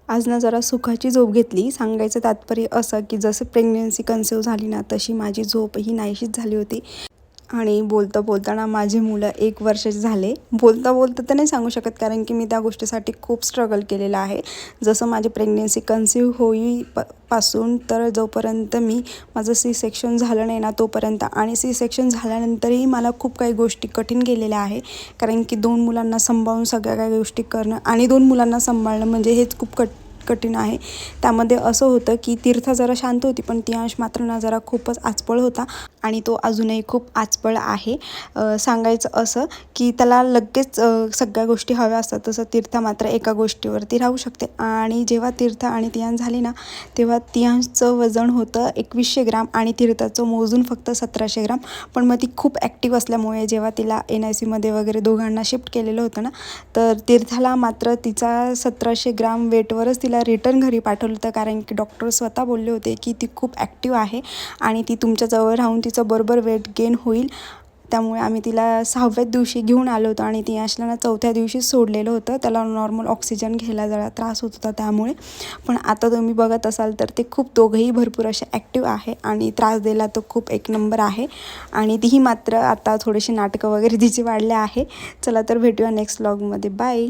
आज ना जरा सुखाची झोप घेतली. सांगायचं तात्पर्य असं की जसं प्रेग्नन्सी कन्सीव्ह झाली ना तशी माझी झोप ही नाहीशीच झाली होती. आणि बोलता माझी मुलं 1 वर्षाचे झाले. बोलता तर नाही सांगू शकत, कारण की मी त्या गोष्टीसाठी खूप स्ट्रगल केलेलं आहे. जसं माझी प्रेग्नन्सी कन्सीव्ह पासून तर जोपर्यंत माझं सी सेक्शन झालं नाही ना तोपर्यंत, आणि सी सेक्शन झाल्यानंतरही मला खूप काही गोष्टी कठीण गेलेल्या आहे. कारण की 2 मुलांना सांभाळून सगळ्या काही गोष्टी करणं आणि 2 मुलांना सांभाळणं म्हणजे हेच खूप कठीण आहे. त्यामध्ये असं होतं की तीर्था जरा शांत होती, पण तियांश मात्र ना जरा खूपच आचपळ होता आणि तो अजूनही खूप आचपळ आहे. सांगायचं असं की त्याला लगेच सगळ्या गोष्टी हव्या असतात, तसं तीर्था मात्र एका गोष्टीवरती राहू शकते. आणि जेव्हा तीर्था आणि तियांश झाली ना तेव्हा तियांशचं वजन होतं 2100 ग्राम आणि तीर्थाचं मोजून फक्त 1700 ग्राम. पण मग ती खूप ॲक्टिव्ह असल्यामुळे जेव्हा तिला NICमध्ये वगैरे दोघांना शिफ्ट केलेलं होतं ना, तर तीर्थाला मात्र तिचा 1700 ग्राम वेटवरच तिला रिटर्न घरी पाठवलं होतं. कारण की डॉक्टर स्वतः बोलले होते की ती खूप ॲक्टिव्ह आहे आणि ती तुमच्याजवळ राहून तिचं बरोबर वेट गेन होईल. त्यामुळे आम्ही तिला 6व्या दिवशी घेऊन आलो होतो आणि तियांशला ना 4थ्या दिवशी सोडलेलं होतं. त्याला नॉर्मल ऑक्सिजन घ्यायला जरा त्रास होत होता त्यामुळे. पण आता तुम्ही बघत असाल तर ते खूप दोघंही भरपूर असे ॲक्टिव्ह आहे आणि त्रास द्यायला तो खूप एक नंबर आहे. आणि तीही मात्र आता थोडीशी नाटकं वगैरे तिची वाढले आहे. चला तर भेटूया नेक्स्ट व्लॉगमध्ये. बाय.